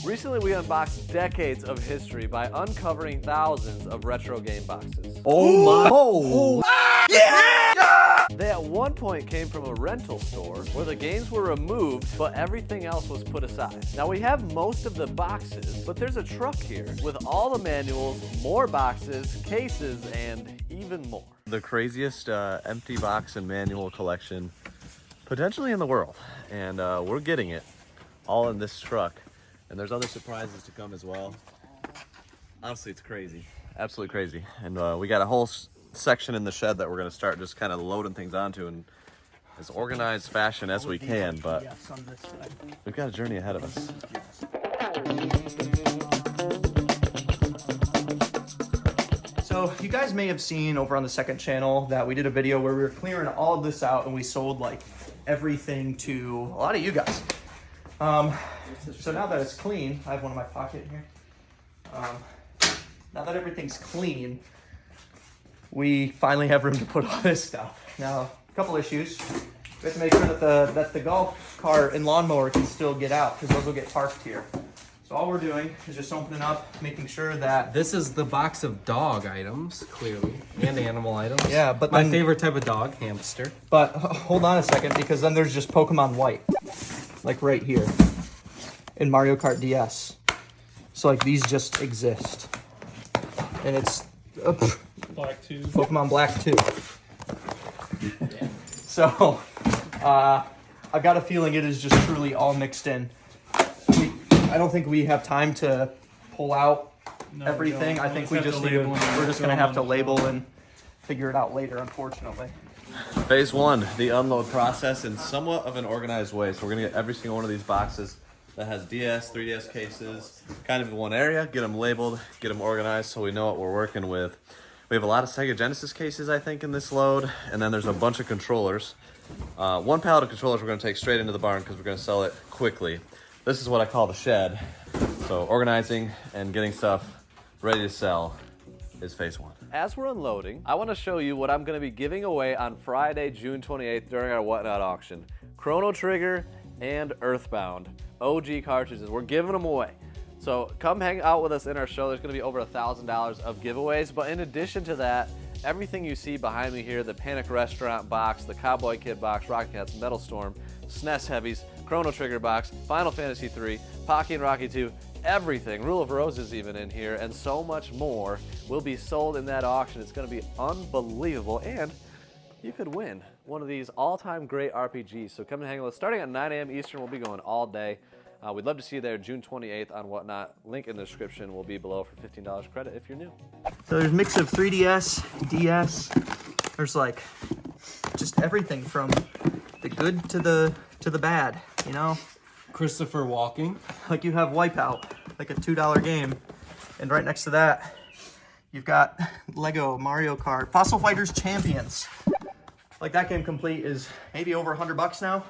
Recently, we unboxed decades of history by uncovering thousands of retro game boxes. Oh my! Oh! Yeah! They at one point came from a rental store where the games were removed, but everything else was put aside. Now we have most of the boxes, but there's a truck here with all the manuals, more boxes, cases, and even more. The craziest empty box and manual collection potentially in the world, and we're getting it all in this truck. And there's other surprises to come as well. Honestly, it's crazy. Absolutely crazy. And we got a whole section in the shed that we're going to start just kind of loading things onto in as organized fashion as we can, but we've got a journey ahead of us. So you guys may have seen over on the second channel that we did a video where we were clearing all of this out and we sold like everything to a lot of you guys. So now that it's clean, I have one in my pocket here. Now that everything's clean, we finally have room to put all this stuff. Now, a couple issues. We have to make sure that the golf cart and lawnmower can still get out because those will get parked here. So all we're doing is just opening up, making sure that... This is the box of dog items, clearly, and animal items. Yeah, but my then, favorite type of dog, hamster. But hold on a second, because then there's just Pokemon White, like right here, in Mario Kart DS. So like these just exist, and it's Black 2. Pokemon Black 2. Yeah. So I've got a feeling it is just truly all mixed in. I don't think we have time to pull out everything. I think we just need to, we're just going to have to label and figure it out later, unfortunately. Phase one, the unload process in somewhat of an organized way. So we're going to get every single one of these boxes that has DS, 3DS cases, kind of in one area, get them labeled, get them organized so we know what we're working with. We have a lot of Sega Genesis cases, I think, in this load, and then there's a bunch of controllers. One pallet of controllers we're going to take straight into the barn because we're going to sell it quickly. This is what I call the shed. So organizing and getting stuff ready to sell is phase one. As we're unloading, I want to show you what I'm going to be giving away on Friday, June 28th during our Whatnot auction. Chrono Trigger and Earthbound OG cartridges. We're giving them away. So come hang out with us in our show. There's going to be over $1,000 of giveaways. But in addition to that, everything you see behind me here, the Panic Restaurant box, the Cowboy Kid box, Rocket Cats, Metal Storm, SNES Heavies, Chrono Trigger box, Final Fantasy 3, Pocky and Rocky 2, everything, Rule of Roses even in here, and so much more will be sold in that auction. It's going to be unbelievable, and you could win one of these all-time great RPGs. So come and hang with us. Starting at 9 a.m. Eastern, we'll be going all day. We'd love to see you there June 28th on Whatnot. Link in the description will be below for $15 credit if you're new. So there's a mix of 3DS, DS. There's like just everything from the good to the bad, you know? Christopher Walking. Like you have Wipeout, like a $2 game. And right next to that, you've got Lego Mario Kart, Fossil Fighters Champions. Like that game complete is maybe over $100 now.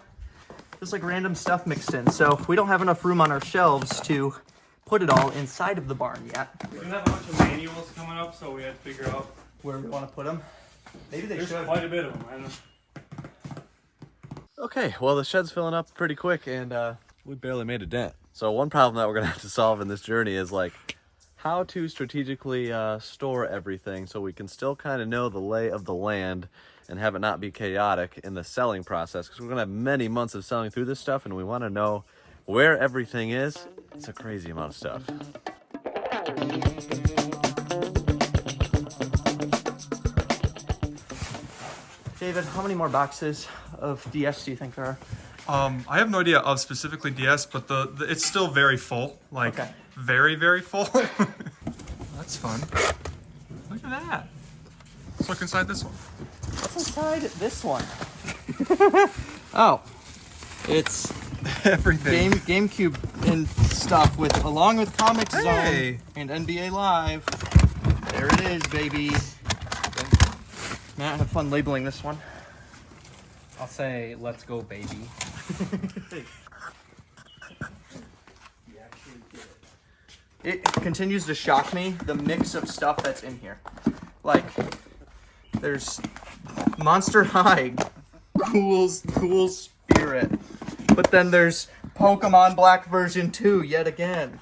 Just like random stuff mixed in. So we don't have enough room on our shelves to put it all inside of the barn yet. We have a bunch of manuals coming up, so we had to figure out Where we want to put them. Maybe they there's should. quite a bit of them. Okay, well the shed's filling up pretty quick and we barely made a dent. So one problem that we're gonna have to solve in this journey is like how to strategically store everything so we can still kind of know the lay of the land and have it not be chaotic in the selling process, because we're gonna have many months of selling through this stuff and we want to know where everything is. It's a crazy amount of stuff. David, how many more boxes of DS do you think there are? I have no idea of specifically DS, but it's still very full. Like, Okay. very, very full. That's fun. Look at that. Let's look inside this one. What's inside this one? Oh, it's Everything. GameCube and stuff along with Comic Zone Hey. and NBA Live. There it is, baby. Matt, have fun labeling this one. I'll say, let's go, baby. It continues to shock me, the mix of stuff that's in here. Like, there's Monster High, cool spirit. But then there's Pokemon Black version 2 yet again.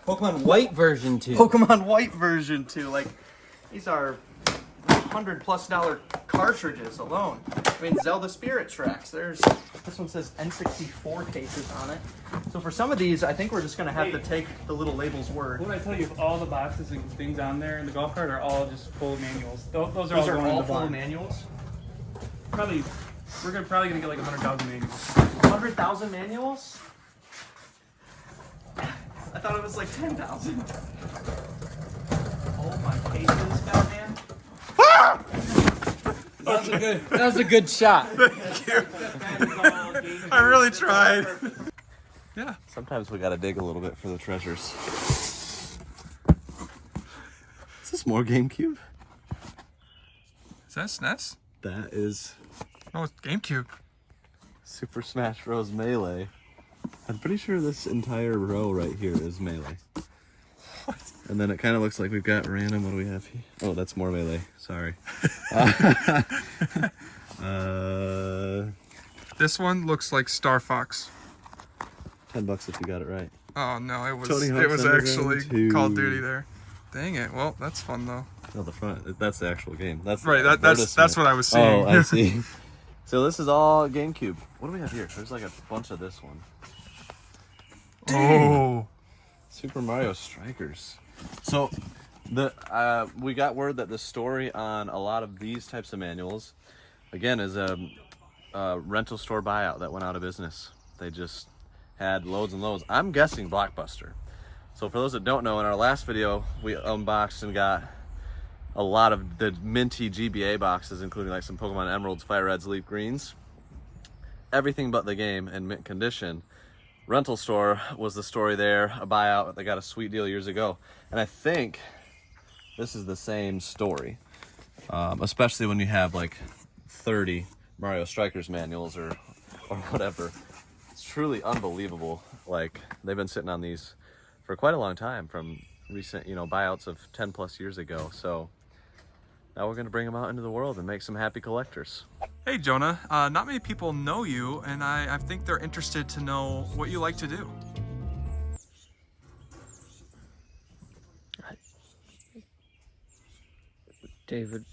Pokemon White version 2. Pokemon White version 2. Like, these are $100+ cartridges alone. I mean, Zelda Spirit Tracks. This one says N64 cases on it. So for some of these, I think we're just gonna have to take the little label's word. What did I tell you? If all the boxes and things on there in the golf cart are all just full of manuals. Those are all going in the full of barn. manuals. We're probably gonna get like 100,000 manuals. 100,000 manuals? I thought it was like 10,000. Oh my cases, goddamn. That was a good shot. I really tried. Yeah. Sometimes we gotta dig a little bit for the treasures. Is this more GameCube? Is that SNES? That is Oh, it's GameCube. Super Smash Bros. Melee. I'm pretty sure this entire row right here is Melee. What? And then it kind of looks like we've got random. What do we have here? Oh, that's more Melee. Sorry. This one looks like Star Fox. $10 if you got it right. Oh no, it was Tony Hawk's Underground actually 2. Call of Duty there. Dang it. Well, that's fun though. No, the front. That's the actual game. That's Right, the that's advertisement. what I was seeing. Oh, I see. So this is all GameCube. What do we have here? There's like a bunch of this one. Oh. Super Mario Strikers. So we got word that the story on a lot of these types of manuals, again, is a rental store buyout that went out of business. They just had loads and loads. I'm guessing Blockbuster. So for those that don't know, in our last video, we unboxed and got a lot of the minty GBA boxes, including like some Pokemon Emeralds, Fire Reds, Leaf Greens. Everything but the game in mint condition. Rental store was the story there, a buyout. They got a sweet deal years ago. And I think this is the same story, especially when you have like 30 Mario Strikers manuals or whatever. It's truly unbelievable. Like, they've been sitting on these for quite a long time, from recent, buyouts of 10+ years ago. So now we're gonna bring them out into the world and make some happy collectors. Hey Jonah, not many people know you, and I think they're interested to know what you like to do. David.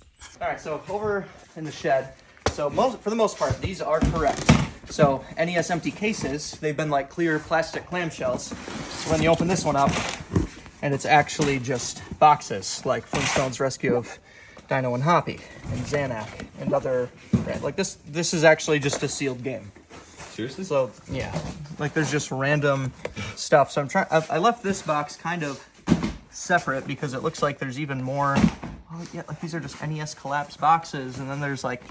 All right, so over in the shed, so for the most part, these are correct. So NES empty cases, they've been like clear plastic clamshells. So when you open this one up, and it's actually just boxes, like Flintstone's Rescue of Dino and Hoppy, and Xanac, and other, right? Like this is actually just a sealed game. Seriously? So yeah, like there's just random stuff. So I left this box kind of separate because it looks like there's even more. Oh yeah, like these are just NES collapsed boxes, and then there's like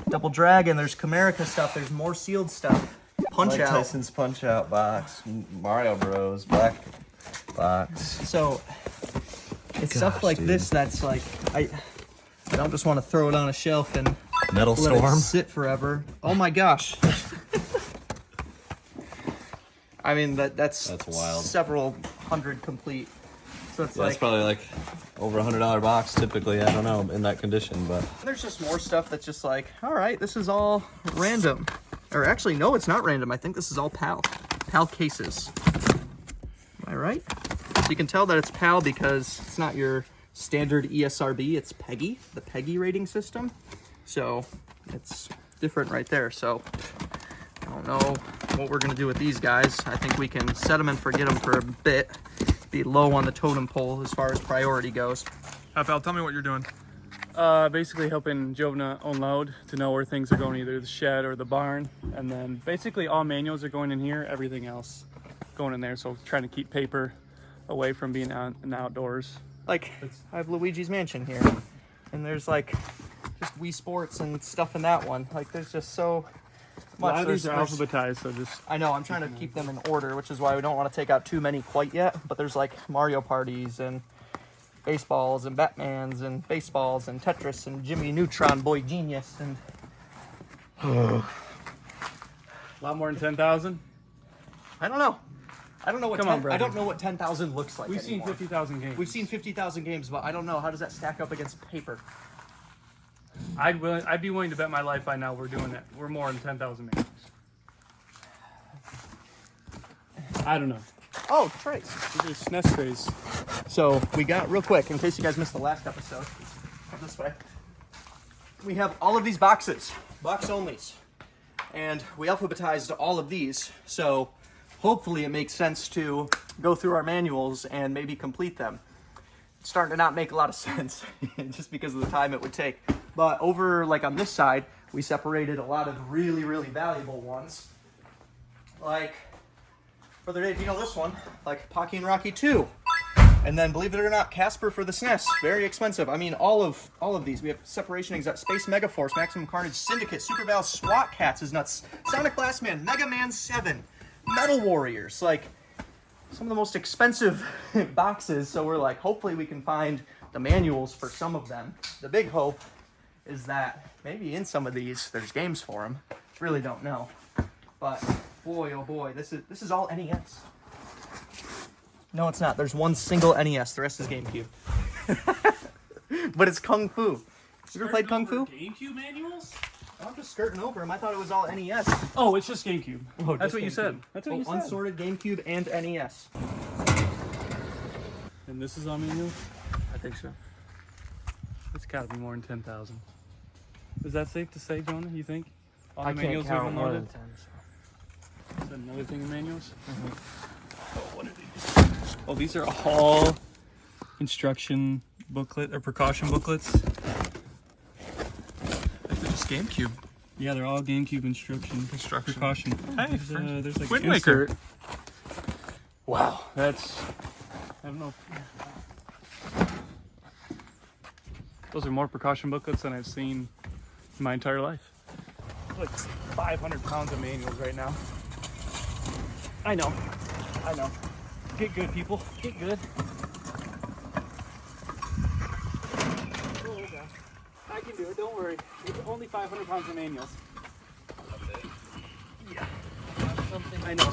Double Dragon, there's Comerica stuff, there's more sealed stuff. Punch Mike Out. Tyson's Punch Out box, Mario Bros. Black box. So it's stuff like dude. this that's like I don't just want to throw it on a shelf and Metal let it Storm. sit forever. Oh my gosh. I mean that's wild. Several hundred complete. So it's That's like probably like over $100 box typically. I don't know in that condition, but there's just more stuff that's just like, all right, this is all random. Or actually, no, it's not random. I think this is all PAL cases. Am I right? So you can tell that it's PAL because it's not your standard ESRB. It's PEGI, the PEGI rating system. So it's different right there. So I don't know what we're gonna do with these guys. I think we can set them and forget them for a bit. Be low on the totem pole as far as priority goes. Pal, tell me what you're doing. Basically helping Jovna unload to know where things are going, either the shed or the barn. And then basically all manuals are going in here, everything else going in there. So trying to keep paper away from being out in the outdoors. Like, I have Luigi's Mansion here, and there's like just Wii Sports and stuff in that one. Like, there's just so A lot much. of these are There's- alphabetized, so just I know, I'm trying to keep them in order, which is why we don't want to take out too many quite yet. But there's like Mario Parties and baseballs and Batmans and baseballs and Tetris and Jimmy Neutron Boy Genius and a lot more than 10,000. I don't know. I don't know what Come on, 10 I brother. don't know what 10,000 looks like. We've seen anymore. 50,000 games. We've seen 50,000 games, but I don't know, how does that stack up against paper? I'd be willing to bet my life by now we're doing it. We're more than 10,000 manuals. I don't know. Oh, trays. These are SNES trays. So we got, real quick, in case you guys missed the last episode, come this way. We have all of these boxes, box onlys. And we alphabetized all of these, so hopefully it makes sense to go through our manuals and maybe complete them. It's starting to not make a lot of sense, just because of the time it would take. But over, like on this side, we separated a lot of really, really valuable ones. Like, for the day, you know this one, like Pocky and Rocky 2. And then, believe it or not, Casper for the SNES, very expensive. I mean, all of these. We have Separation, Space Megaforce, Maximum Carnage, Syndicate, Super Battle, SWAT Cats is nuts, Sonic Blast Man, Mega Man 7, Metal Warriors, like some of the most expensive boxes. So we're like, hopefully we can find the manuals for some of them. The big hope is that maybe in some of these there's games for them. Really don't know, but boy, oh boy, this is all NES. No, it's not. There's one single NES. The rest is GameCube. But it's Kung Fu. You ever played Kung Fu? GameCube manuals? I'm just skirting over them. I thought it was all NES. Oh, it's just GameCube. Oh, That's just what you GameCube. said. That's what you said. Unsorted GameCube and NES. And this is on menu? I think so. It's got to be more than 10,000. Is that safe to say, Jonah? You think? All the manuals we've unloaded? Is that another thing in manuals? Oh, what are these? Oh, these are all instruction booklet or precaution booklets. They're just GameCube. Yeah, they're all GameCube instruction. Precaution. Hey, there's like Wind an Waker. insert. Wow, that's... I don't know. Those are more precaution booklets than I've seen in my entire life. Like 500 pounds of manuals right now. I know. Get good, people. Get good. Oh, God. I can do it. Don't worry. It's only 500 pounds of manuals. Yeah. I know.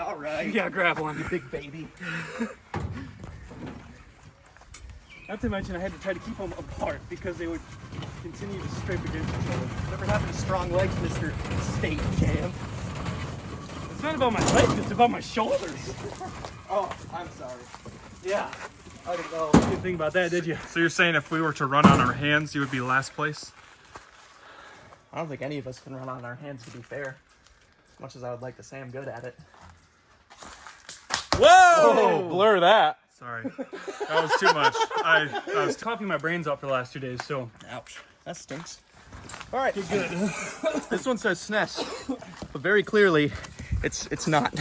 All right. Yeah, grab one. You big baby. Not to mention, I had to try to keep them apart because they would continue to scrape against each other. Never having strong legs, Mr. State Champ. It's not about my legs, it's about my shoulders. Oh, I'm sorry. Yeah. I didn't know. Didn't think about that, did you? So you're saying if we were to run on our hands, you would be last place? I don't think any of us can run on our hands, to be fair. As much as I would like to say I'm good at it. Whoa! Oh, blur that. Sorry. That was too much. I was Coughing my brains out for the last 2 days, so. Ouch. That stinks. All right. Good. This one says SNES, but very clearly, it's not.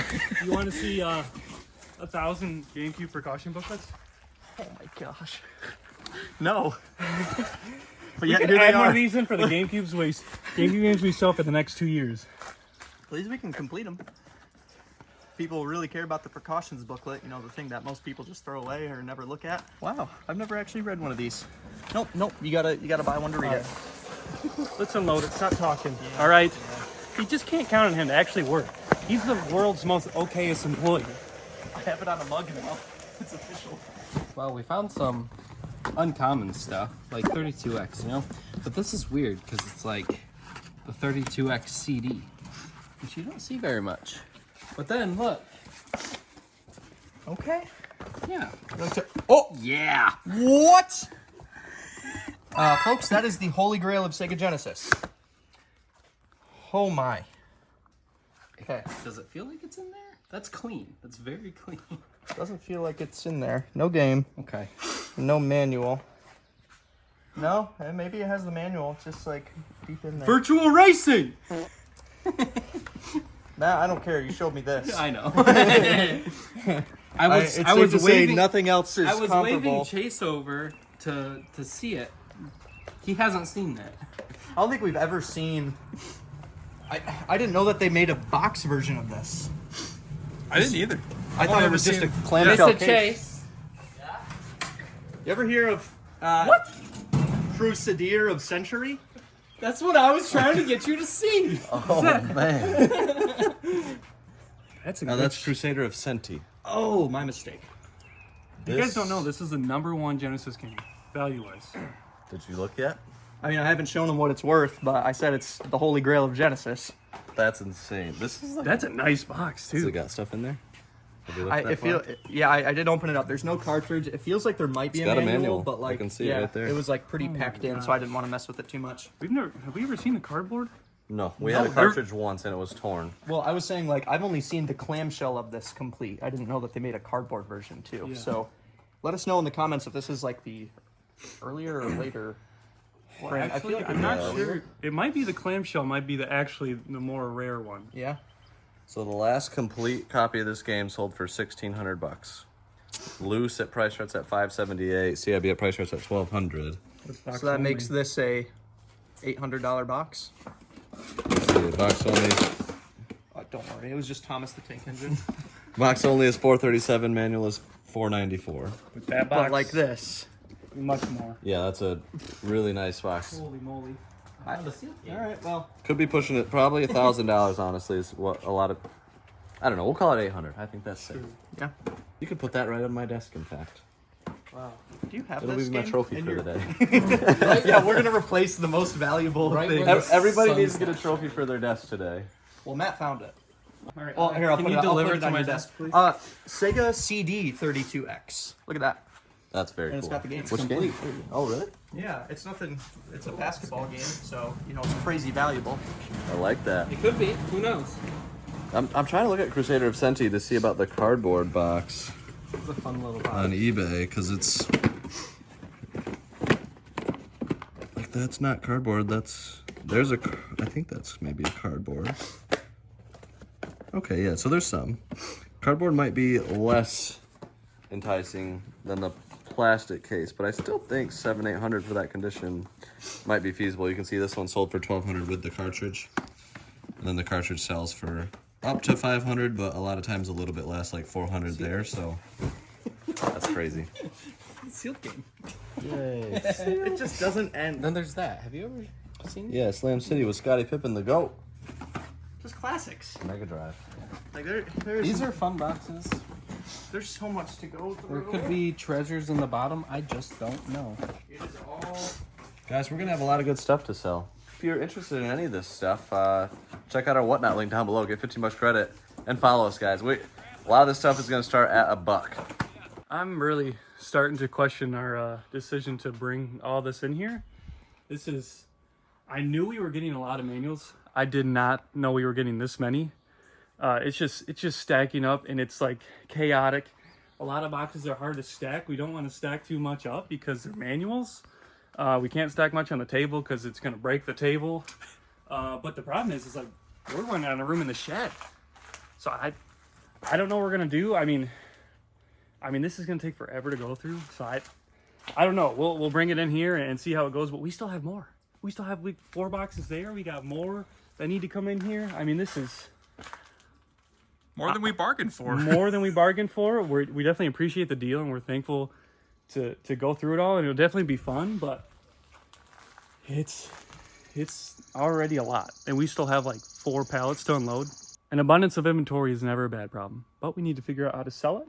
You want to see 1,000 GameCube precaution booklets? Oh my gosh. No. But We yet could here they add one are. of these in for the GameCube games we sell for the next 2 years. At least we can complete them. People really care about the precautions booklet, you know, the thing that most people just throw away or never look at. Wow, I've never actually read one of these. Nope, you gotta buy one to read it. Let's unload it. Stop talking. All right. You just can't count on him to actually work. He's the world's most okayest employee. I have it on a mug now. It's official. Well, we found some uncommon stuff, like 32X, you know? But this is weird, because it's like the 32X CD, which you don't see very much. But then, look. Okay. Yeah. Oh, Yeah! what? Folks, that is the Holy Grail of Sega Genesis. Oh my. Okay. Does it feel like it's in there? That's clean. That's very clean. Doesn't feel like it's in there. No game. Okay. No manual. No, maybe it has the manual. It's just like deep in there. Virtual racing! Nah, I don't care. You showed me this. I know. It's safe to say nothing else is I was comparable. waving Chase over to see it. He hasn't seen that. I don't think we've ever seen. I didn't know that they made a box version of this. I didn't either. I thought it was just a Mr. clamshell case. Chase. You ever hear of what? Crusader of Century? That's what I was trying to get you to see. Oh man. That's a Now that's Crusader of Senti. Oh, my mistake. You guys don't know, this is the #1 Genesis game, value-wise. Did you look yet? I mean, I haven't shown them what it's worth, but I said it's the Holy Grail of Genesis. That's insane. This is like, That's a nice box has too. it got stuff in there? Have you looked at I that feel box? yeah. I did open it up. There's no cartridge. It feels like there might be It's got a manual. but like I can see it yeah, right there. it was like pretty packed in, so I didn't want to mess with it too much. Have we ever seen the cardboard? No, we had a cartridge once and it was torn. Well, I was saying like I've only seen the clamshell of this complete. I didn't know that they made a cardboard version too. Yeah. So, let us know in the comments if this is like the earlier or later. brand. I feel like I'm not sure. It might be the clamshell. Might be the more rare one. Yeah. So the last complete copy of this game sold for $1,600. Loose at price starts at $578. CIB at price starts at $1,200. So that makes this a $800 box. Let's see, box only. Don't worry, it was just Thomas the Tank Engine. Box only is $437. Manual is $494. With that box, But like this. much more. Yeah, that's a really nice box. Holy moly! All right, well. Could be pushing it probably $1,000. Honestly, is what a lot of. I don't know. We'll call it 800. I think that's safe. Yeah. You could put that right on my desk. In fact, Wow. Do you have it'll this be my game trophy in for your- the day. Yeah, we're gonna replace the most valuable Right thing. where the Everybody sun's needs to get a trophy for their desk today. Well, Matt found it. All right. Well, here I'll Can put you it. I'll deliver put it it to on my your desk, please? Sega CD 32X. Look at that. That's very And cool. it's got the game. Which game? Oh, really? Yeah, it's nothing. It's a basketball game, so you know it's crazy valuable. I like that. It could be. Who knows? I'm trying to look at Crusader of Senti to see about the cardboard box It's a fun little box. on eBay because it's like that's not cardboard. I think that's maybe a cardboard. Okay, yeah. So there's some cardboard might be less enticing than the plastic case, but I still think $700-800 for that condition might be feasible. You can see this one sold for $1,200 with the cartridge, and then the cartridge sells for up to $500, but a lot of times a little bit less, like $400 there. So that's crazy. Sealed game. Yay! It just doesn't end. Then there's that. Have you ever seen it? Yeah, Slam City with Scottie Pippen, the GOAT. Just classics. Mega Drive. Like there's These are fun boxes. there's so much to go through. There could be treasures in the bottom. I just don't know. It is all. Guys, we're gonna have a lot of good stuff to sell. If you're interested in any of this stuff, check out our Whatnot link down below. Get 15 bucks credit and follow us, guys. A lot of this stuff is gonna start at $1. I'm really starting to question our decision to bring all this in here. I knew we were getting a lot of manuals. I did not know we were getting this many. It's just stacking up, and it's like chaotic. A lot of boxes are hard to stack. We don't want to stack too much up because they're manuals. We can't stack much on the table because it's going to break the table. But the problem is like we're running out of room in the shed. So I don't know what we're going to do. I mean, this is going to take forever to go through. So I don't know. We'll bring it in here and see how it goes. But we still have more. We still have like 4 boxes there. We got more that need to come in here. I mean, this is More than we bargained for. more than we bargained for. We definitely appreciate the deal, and we're thankful to go through it all. And it'll definitely be fun, but it's already a lot, and we still have like 4 pallets to unload. An abundance of inventory is never a bad problem, but we need to figure out how to sell it,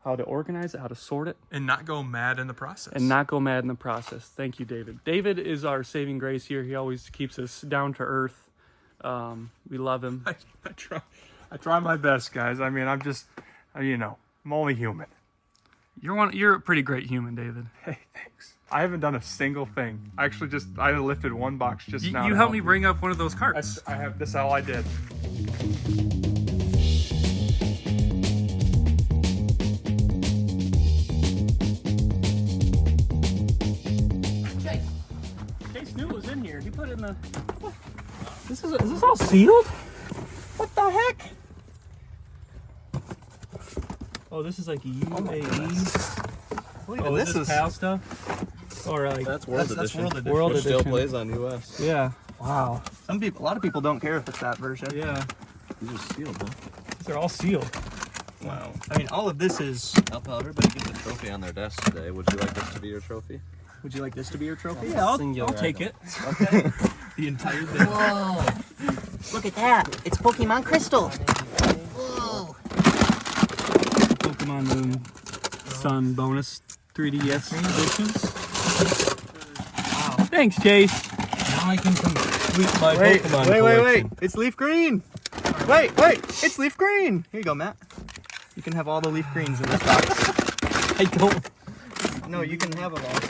how to organize it, how to sort it, And not go mad in the process. and not go mad in the process. Thank you, David. David is our saving grace here. He always keeps us down to earth. We love him. I try my best, guys. I mean, I'm just, I'm only human. You're a pretty great human, David. Hey, thanks. I haven't done a single thing. I lifted one box just now. You helped me bring up one of those carts. I have, this is all I did. Chase knew it was in here. He put it in the. Is this all sealed? What the heck? Oh, this is like UAE. Oh, this is PAL stuff? Or like That's World that's Edition. World Edition. World Which still Edition. plays on US. Yeah. Wow. a lot of people don't care if it's that version. Yeah. These are sealed, huh? They're all sealed. Wow. I mean, all of this is. Help out everybody get the trophy on their desk today. Would you like this to be your trophy? Would you like this to be your trophy? Yeah, I'll Singular take item. it. Okay. The entire thing. Whoa! Look at that! It's Pokemon Crystal. Whoa! Pokemon Moon Sun bonus 3DS editions. Wow. Thanks, Chase. Now I can complete my Wait, Pokemon wait. collection. It's leaf green. Wait. It's leaf green. Here you go, Matt. You can have all the leaf greens in this box. I don't. No, you can have them all.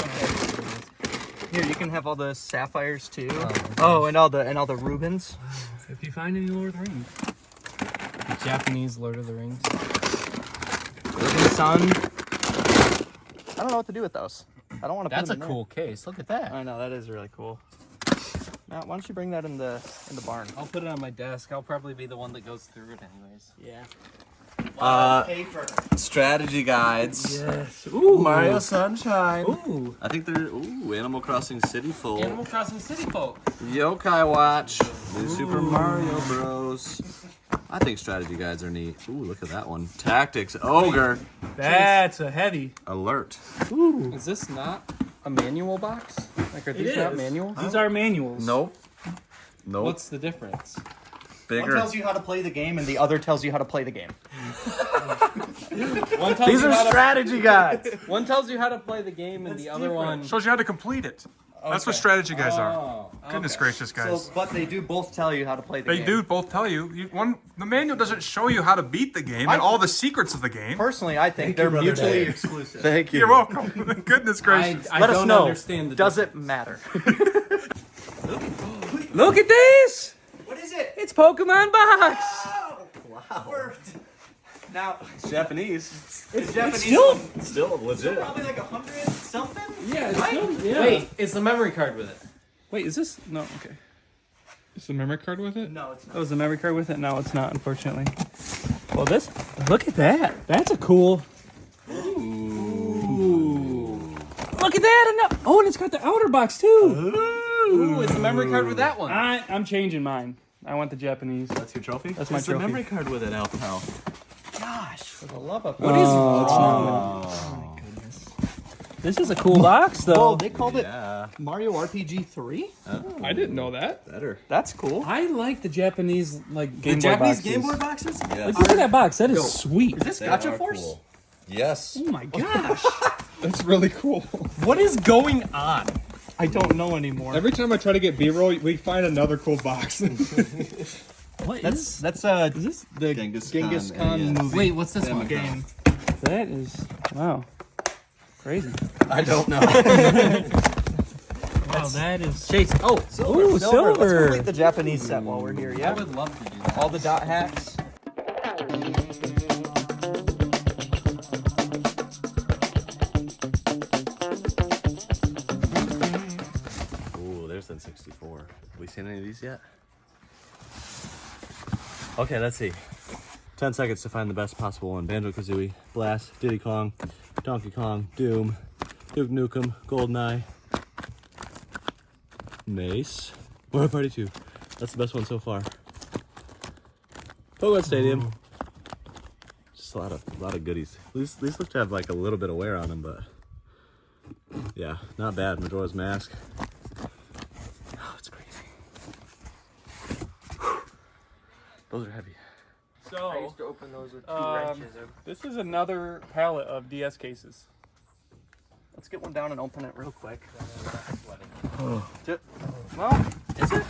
Here, you can have all the sapphires too. Oh, and all the Rubens. If you find any Lord of the Rings. The Japanese Lord of the Rings. Ruben Sun. I don't know what to do with those. I don't want to put That's a them in cool case. Look at that. there. I know, that is really cool. Matt, why don't you bring that in the barn? I'll put it on my desk. I'll probably be the one that goes through it anyways. Yeah. Paper. Strategy guides. Yes. Ooh. Mario Sunshine. Ooh. I think they're Animal Crossing City Folk. Animal Crossing City Folk. Yokai Watch. New Super Mario Bros. I think strategy guides are neat. Ooh, look at that one. Tactics. Ogre. That's a heavy. Alert. Ooh. Is this not a manual box? Like, are these not manuals? These are manuals. Nope. What's the difference? One Bigger. tells you how to play the game, and the other tells you how to play the game. One tells These you are how to, strategy guides. one tells you how to play the game, and the other one. Shows you how to complete it. That's what strategy guys are. Oh, Goodness okay. gracious, guys. So, but they do both tell you how to play the They game. do both tell you. The manual doesn't show you how to beat the game and all the secrets of the game. Personally, I think they're mutually exclusive. Thank you. You're welcome. Goodness I, gracious. I Let us don't know. understand the Does it matter? Look at this. What is it? It's Pokemon box. Wow. Now, It's Japanese. it's Japanese. Still legit. Probably like 100 something. Yeah. It's still, yeah. Wait, is the memory card with it? Wait. Is this? No. Okay. Is the memory card with it? No, it's not. That was the memory card with it. No, it's not. Unfortunately. Well, this. Look at that. That's a cool. Ooh. Look at that. Oh, and it's got the outer box too. Ooh, it's the memory card with that one. I'm changing mine. I want the Japanese. That's your trophy? That's my It's the trophy. memory card with it, Al pal. Gosh, for the love of What is Oh my goodness. This is a cool box, Oh, though. they called it Yeah. Mario RPG 3? I didn't know that. Better. That's cool. I like the Japanese like The Game Boy Japanese boxes. Game Boy boxes? Yes. Look at that box. That is sweet. Is this They Gotcha are Force? cool. Yes. Oh my gosh. That's really cool. What is going on? I don't know anymore. Every time I try to get B-roll, we find another cool box. What That's is this? the Genghis Genghis Khan, Khan yes. movie. Wait, what's this one? Game. That is wow. Crazy. I don't know. Wow, that is. Chase. Oh, Ooh, Let's silver. complete the Japanese set while we're here, I yeah? would love to do that. All the dot hacks. Ooh, there's N64. Have we seen any of these yet? Okay, let's see. 10 seconds to find the best possible one. Banjo-Kazooie, Blast, Diddy Kong, Donkey Kong, Doom, Duke Nukem, GoldenEye, Mace, Mario Party 2. That's the best one so far. Pokemon Stadium. Just a lot of goodies. These look to have like a little bit of wear on them, but yeah, not bad. Majora's Mask. Oh, it's crazy. Whew. Those are heavy. So, to open those with this is another pallet of DS cases. Let's get one down and open it real quick. Oh. Well, is it?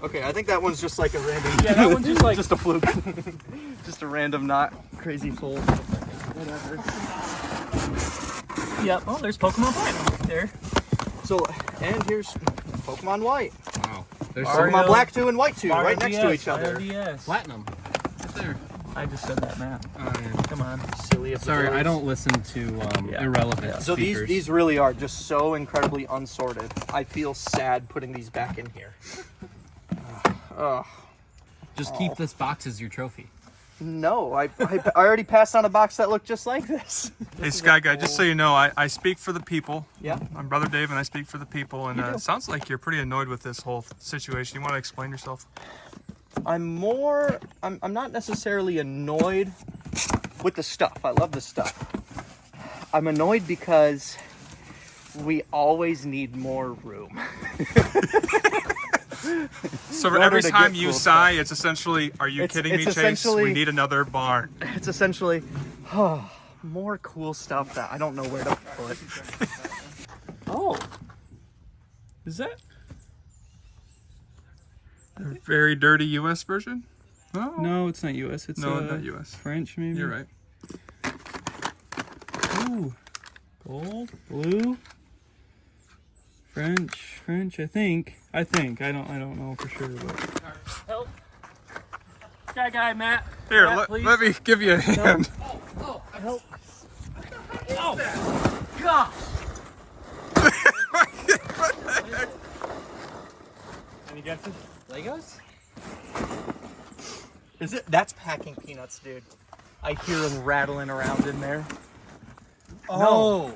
Okay, I think that one's just like a random. Yeah, that one's just like. just a fluke. Just a random, not crazy fold. Whatever. Yep. Oh, there's Pokemon Platinum right there. So, and here's Pokemon White. Wow. There's Pokemon Black 2 and White 2 Mario right next to DS, each other. Mario DS. platinum. Right there. I just said that, Matt. Come on. Silly of the Sorry, boys. I don't listen to irrelevant So speakers. these really are just so incredibly unsorted. I feel sad putting these back in here. Just keep this box as your trophy. No, I already passed on a box that looked just like this. Hey, Sky Guy, just so you know, I speak for the people. Yeah. I'm Brother Dave, and I speak for the people. And it sounds like you're pretty annoyed with this whole situation. You want to explain yourself? I'm not necessarily annoyed with the stuff. I love the stuff. I'm annoyed because we always need more room. So for order every to time get you cool sigh, it's essentially, are you kidding me, it's Chase? essentially- We need another barn. It's essentially more cool stuff that I don't know where to put. Oh. Is that? A very dirty U.S. version? No. No, it's not U.S. It's No, not U.S. French, maybe. You're right. Ooh, gold, blue, French. I think. I don't know for sure, but. Help! Guy, Matt. Here, Matt, let me give you a hand. Help! Oh, gosh! Any guesses? Legos? Is it? That's packing peanuts, dude. I hear them rattling around in there. Oh,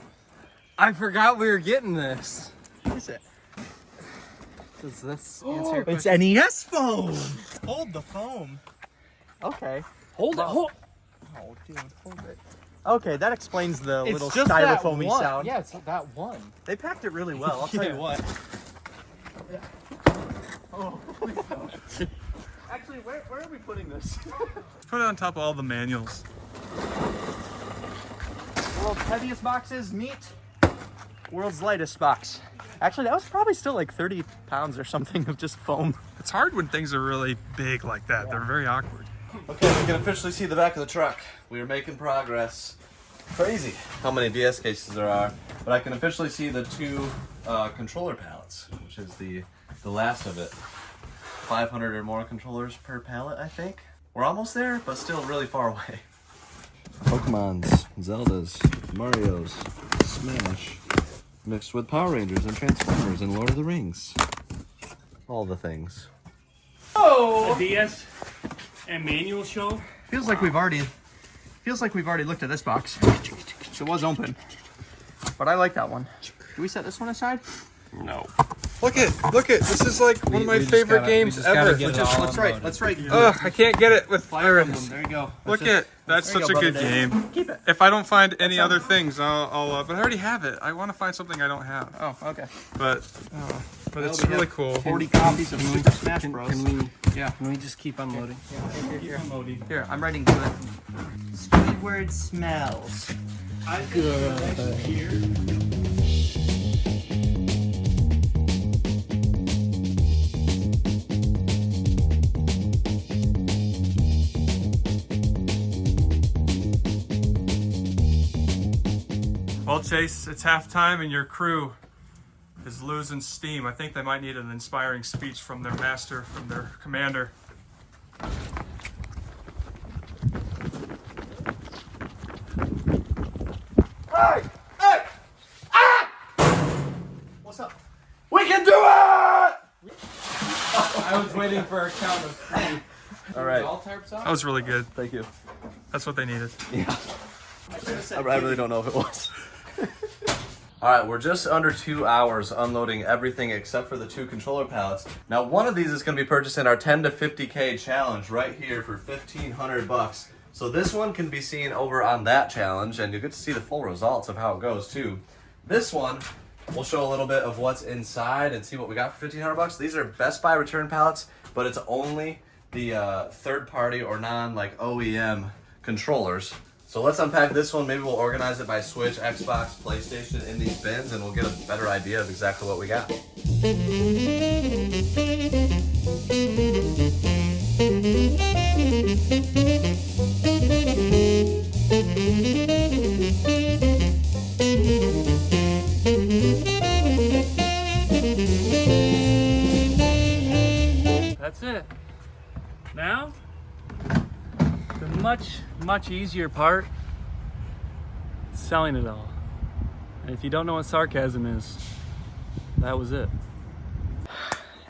I forgot we were getting this. What is it? Does this answer your It's question? NES foam. Hold the foam. Okay. Hold it. Hold. Oh, dude, hold it. Okay, that explains the It's little just that styrofoamy one. sound. Yeah, it's that one. They packed it really well. I'll tell Yeah. you what. Oh, please don't. Actually, where are we putting this? Put it on top of all the manuals. World's heaviest boxes meet world's lightest box. Actually, that was probably still like 30 pounds or something of just foam. It's hard when things are really big like that. They're very awkward. Okay, we can officially see the back of the truck. We are making progress. Crazy how many DS cases there are, but I can officially see the two controller pallets, which is the last of it. 500 or more controllers per pallet, I think. We're almost there, but still really far away. Pokemons, Zeldas, Marios, Smash, mixed with Power Rangers and Transformers and Lord of the Rings. All the things. A DS and manual show. Feels like we've already looked at this box. It was open, but I like that one. Do we set this one aside? No. Look it. This is like one of my favorite games ever. Let's write. Ugh, I can't get it with Fire Iris. Emblem. There you go. Look it. That's There you such go, a good brother Dave. game. Keep it. If I don't find any other things, I'll but I already have it. I want to find something I don't have. Oh, okay. But it's we really have cool. 40 copies of Super Smash Bros. Can Yeah. we just keep unloading? Here, I'm writing to it. Squidward smells. Well, Chase, it's halftime and your crew is losing steam. I think they might need an inspiring speech from their master, from their commander. What's up? We can do it! I was waiting for a count of 3. All right, All tarps That off? was really good. thank you. That's what they needed. I really don't know if it was. All right, we're just under 2 hours unloading everything except for the 2 controller pallets. Now, one of these is going to be purchased in our 10 to 50K challenge right here for $1,500. So this one can be seen over on that challenge, and you get to see the full results of how it goes too. This one, we'll show a little bit of what's inside and see what we got for $1,500. These are Best Buy return pallets, but it's only the third-party or OEM controllers. So let's unpack this one. Maybe we'll organize it by Switch, Xbox, PlayStation in these bins, and we'll get a better idea of exactly what we got. That's it. Now, the much easier part, selling it all. And if you don't know what sarcasm is, that was it.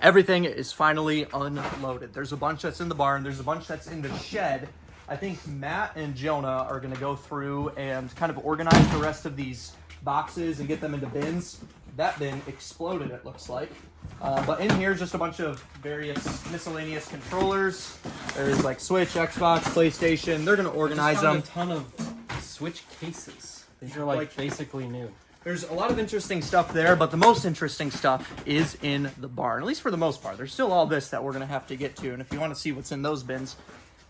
Everything is finally unloaded. There's a bunch that's in the barn. There's a bunch that's in the shed. I think Matt and Jonah are gonna go through and kind of organize the rest of these boxes and get them into bins. That bin exploded, it looks like. But in here is just a bunch of various miscellaneous controllers. There's like Switch, Xbox, PlayStation. They're gonna organize them. A ton of Switch cases. These are like basically new. There's a lot of interesting stuff there, but the most interesting stuff is in the barn, at least for the most part. There's still all this that we're gonna have to get to, and if you want to see what's in those bins,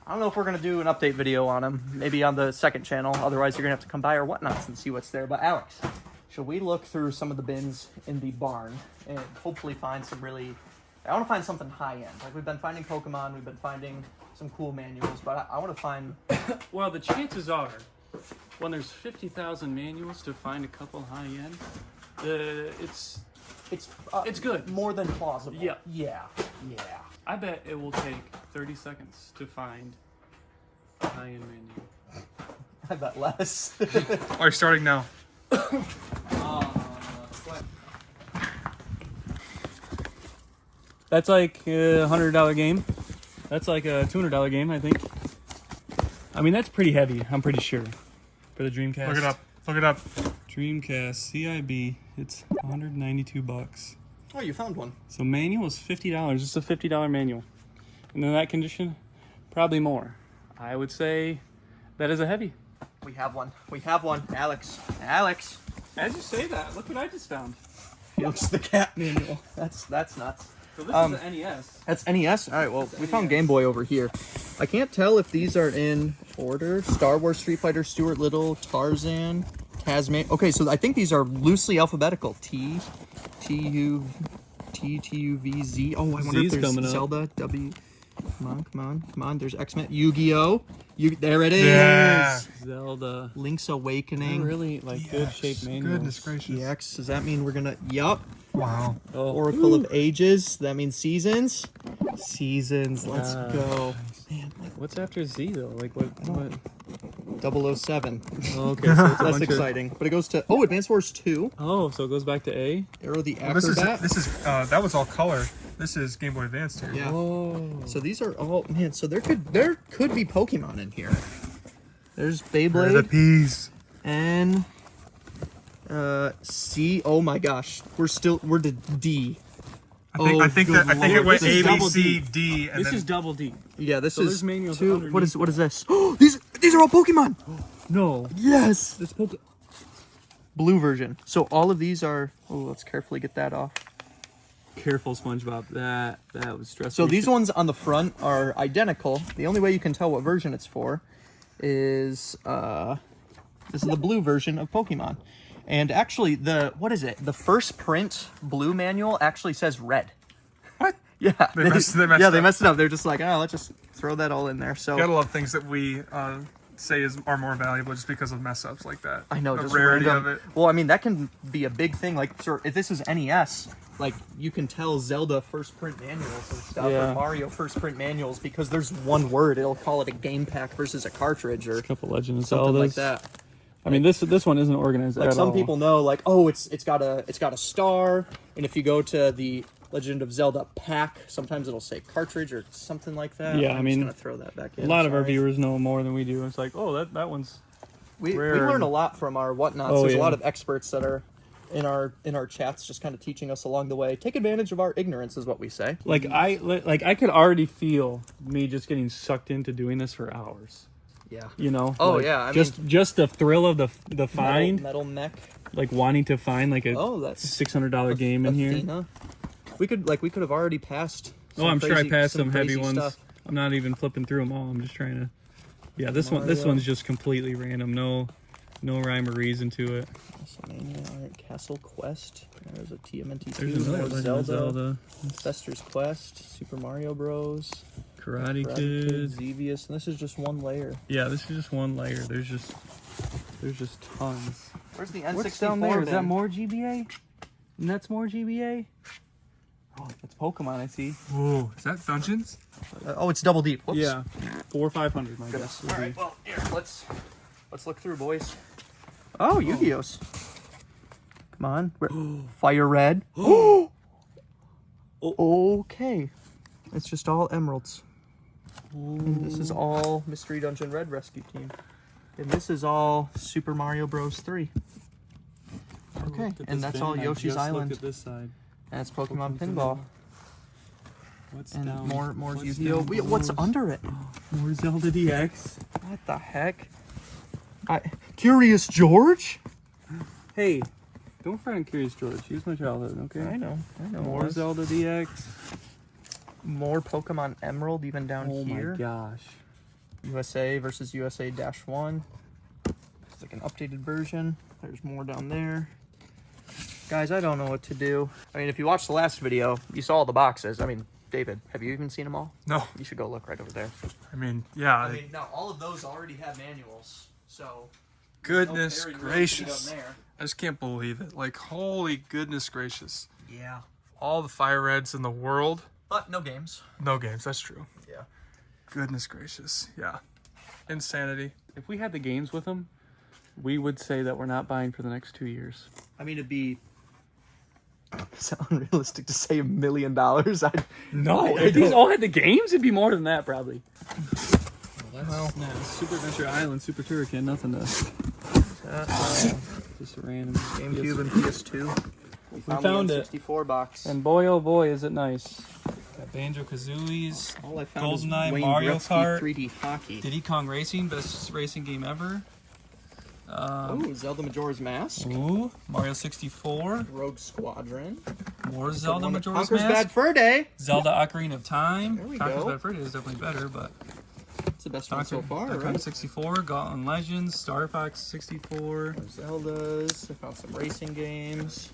I don't know if we're gonna do an update video on them, maybe on the second channel. Otherwise, you're gonna have to come by our whatnots and see what's there. But Alex, should we look through some of the bins in the barn and hopefully find some really... I want to find something high-end. Like, we've been finding Pokemon, we've been finding some cool manuals, but I want to find... Well, the chances are, when there's 50,000 manuals to find a couple high-end, it's good. More than plausible. Yeah. Yeah. I bet it will take 30 seconds to find a high-end manual. I bet less. Are you starting now? That's like a $100 game. That's like a $200 game, I think. I mean, that's pretty heavy, I'm pretty sure. For the Dreamcast. Look it up. Look it up. Dreamcast CIB, it's 192 bucks. Oh, you found one. So manual is $50. It's a $50 manual. And in that condition, probably more. I would say that is a heavy. We have one. We have one. Alex. Alex. As you say that, look what I just found. It's the cat manual. That's nuts. So this is the NES. That's NES? Alright, well, we found Game Boy over here. I can't tell if these are in order. Star Wars, Street Fighter, Stuart Little, Tarzan, Tasman. Okay, so I think these are loosely alphabetical. T, U, V, Z. Oh, I wonder Z's if there's coming up. Zelda, W. Come on. There's X-Men. Yu-Gi-Oh! There it is! Yeah. Zelda. Link's Awakening. Really, like, good shaped manuals. Goodness gracious. EX. Does that mean we're gonna... Yup. Wow. Oh. Oracle of Ages. That means Seasons. Seasons. Let's go. Man, What's after Z, though? Like, what? 007. Oh, okay, so it's a That's bunch exciting. But it goes to... Oh, Advance Wars 2. Oh, so it goes back to A? Arrow the Well, Acrobat. this is that was all color. This is Game Boy Advance here. Yeah. Oh. So these are all... Man, so there could be Pokemon in here. There's The Beyblade. peas. And... C. Oh my gosh. We're to D. I think it went This is A, B, double C, D. D, and This then is double D. Yeah, this So is there's manuals 2. What is underneath this? Oh, these are all Pokemon. No. Yes. This Blue version. So all of these are... Oh, let's carefully get that off. Careful, SpongeBob. That was stressful. So these ones on the front are identical. The only way you can tell what version it's for is this is the blue version of Pokemon. And actually the first print blue manual actually says red. What? Yeah. They messed They up. messed it up. They're just like, oh, let's just throw that all in there. So gotta love things that we say are more valuable just because of mess ups like that. I know, the just rarity random. of it. Well, I mean, that can be a big thing. Like, sir, if this is NES, like, you can tell Zelda first print manuals and stuff, Yeah. or Mario first print manuals, because there's one word. It'll call it a game pack versus a cartridge, or a couple Legend of something Zeldas. like that. I mean, this one isn't organized Like, at some all. people know, like, oh, it's got a star, and if you go to the Legend of Zelda pack, sometimes it'll say cartridge or something like that. Yeah, I'm I mean, just gonna throw that back in. A lot of our Sorry. viewers know more than we do. It's like, oh, that one's... We rare. learn a lot from our whatnots. Oh, There's a yeah. lot of experts that are in our chats, just kind of teaching us along the way. Take advantage of our ignorance, is what we say. Like, I could already feel me just getting sucked into doing this for hours. Yeah. You know? Oh, Like, yeah, I just the thrill of the find, metal mech. like wanting to find like a Oh, that's $600 game in here. Athena. We could have already passed. Oh, I'm sure I crazy- passed some heavy crazy ones. stuff. I'm not even flipping through them all. I'm just trying to. Yeah, this Mario. one's just completely random. No rhyme or reason to it. WrestleMania, all right, Castle Quest. There's a TMNT 2. There's another more Legend of Zelda. Fester's Quest. Super Mario Bros. Karate Karate Kid. Xevious. And this is just one layer. Yeah, this is just one layer. There's just tons. Where's the N64 What's down there? Is that bin? more GBA? And that's more GBA? Oh, that's Pokemon, I see. Ooh, is that Dungeons? Oh, it's double deep. Whoops. Yeah, 400 or 500, my guess. would All be. right, well, here, let's look through, boys. Oh, Yu-Gi-Oh's. Come on. Fire Red. Okay. It's just all emeralds. And this is all Mystery Dungeon Red Rescue Team. And this is all Super Mario Bros. 3. Okay, Look at and this that's bin, all I Yoshi's just Island. Look at this side. And it's Pokemon Pinball. What's And down? more what's Yu-Gi-Oh! down What's below? under it? More Zelda DX. What the heck? Curious George? Hey, don't fret on Curious George. He was my childhood, okay? I know. More Zelda DX. More Pokemon Emerald even down Oh here. my gosh. USA versus USA-1. It's like an updated version. There's more down there. Guys, I don't know what to do. I mean, if you watched the last video, you saw all the boxes. I mean, David, have you even seen them all? No. You should go look right over there. I mean, yeah. I mean, now all of those already have manuals, so... Goodness no pairing gracious. really there. I just can't believe it. Like, holy goodness gracious. Yeah. All the Fire Reds in the world. But no games. No games, that's true. Yeah. Goodness gracious. Yeah. Insanity. If we had the games with them, we would say that we're not buying for the next 2 years. I mean, it'd be... Is that unrealistic to say $1 million? No, if these all had the games, it'd be more than that, probably. Well, Super Adventure Island, Super Turrican, nothing to... just a random GameCube and PS2. We found it. 64 box. And boy, oh boy, is it nice. Got Banjo-Kazooies, All I found is GoldenEye, Wayne Mario Gretzky Kart, 3D hockey. Diddy Kong Racing, best racing game ever. Oh, Zelda Majora's Mask. Ooh, Mario 64, Rogue Squadron. more Zelda Majora's Conker's Bad Mask, Fur Day. Zelda Ocarina of Time. There we Conker's go. Bad Fur Day is definitely better, but It's the best one so far, Ocarina right? 64, Gauntlet Legends, Star Fox 64, Zeldas. I found some racing games.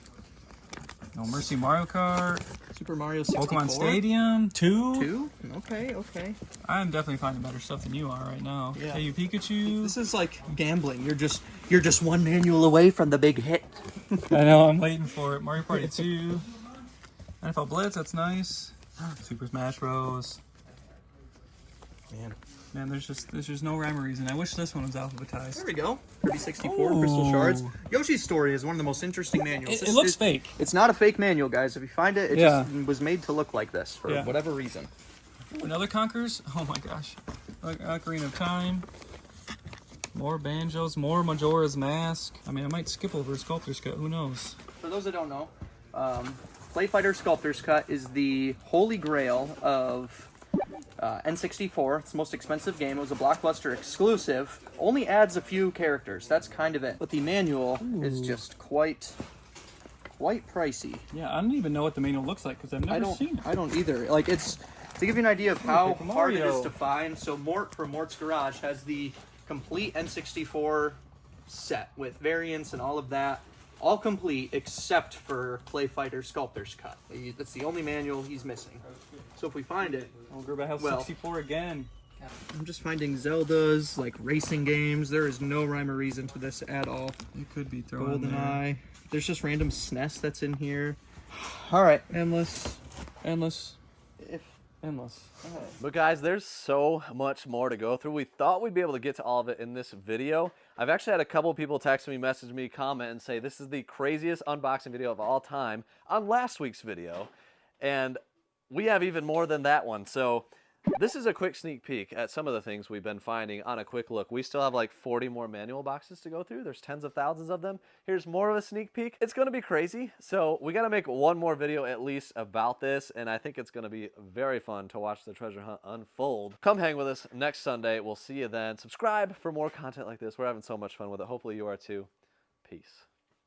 No Mercy Mario Kart, Super Mario 64. Pokemon Stadium 2. 2? Okay, okay. I'm definitely finding better stuff than you are right now. Yeah. KU Pikachu. This is like gambling. You're just one manual away from the big hit. I know, I'm waiting for it. Mario Party 2. NFL Blitz, that's nice. Super Smash Bros. Man, there's just no rhyme or reason. I wish this one was alphabetized. There we go. Kirby 64, Crystal Shards. Yoshi's Story is one of the most interesting manuals. It looks fake. It's not a fake manual, guys. If you find it, it Yeah. just was made to look like this for Yeah. whatever reason. Another Conkers. Oh my gosh. Ocarina of Time. More Banjos. More Majora's Mask. I mean, I might skip over Sculptor's Cut. Who knows? For those that don't know, Play Fighter Sculptor's Cut is the holy grail of N64. It's the most expensive game. It was a Blockbuster exclusive. Only adds a few characters. That's kind of it. But the manual is just quite pricey. Yeah, I don't even know what the manual looks like because I've never seen it. I don't either. Like, it's to give you an idea of how Paper hard it Mario. is to find. So Mort from Mort's Garage has the complete N64 set with variants and all of that. All complete except for Play Fighter Sculptor's Cut. That's the only manual he's missing. So if we find it, Oh, Gerba has Well. 64 again. I'm just finding Zeldas, like racing games. There is no rhyme or reason to this at all. You could be throwing there. GoldenEye. There's just random SNES that's in here. All right. Endless. Endless. If Endless. But guys, there's so much more to go through. We thought we'd be able to get to all of it in this video. I've actually had a couple people text me, message me, comment, and say this is the craziest unboxing video of all time on last week's video. And we have even more than that one. So this is a quick sneak peek at some of the things we've been finding on a quick look. We still have like 40 more manual boxes to go through. There's tens of thousands of them. Here's more of a sneak peek. It's going to be crazy. So we got to make one more video at least about this. And I think it's going to be very fun to watch the treasure hunt unfold. Come hang with us next Sunday. We'll see you then. Subscribe for more content like this. We're having so much fun with it. Hopefully you are too. Peace.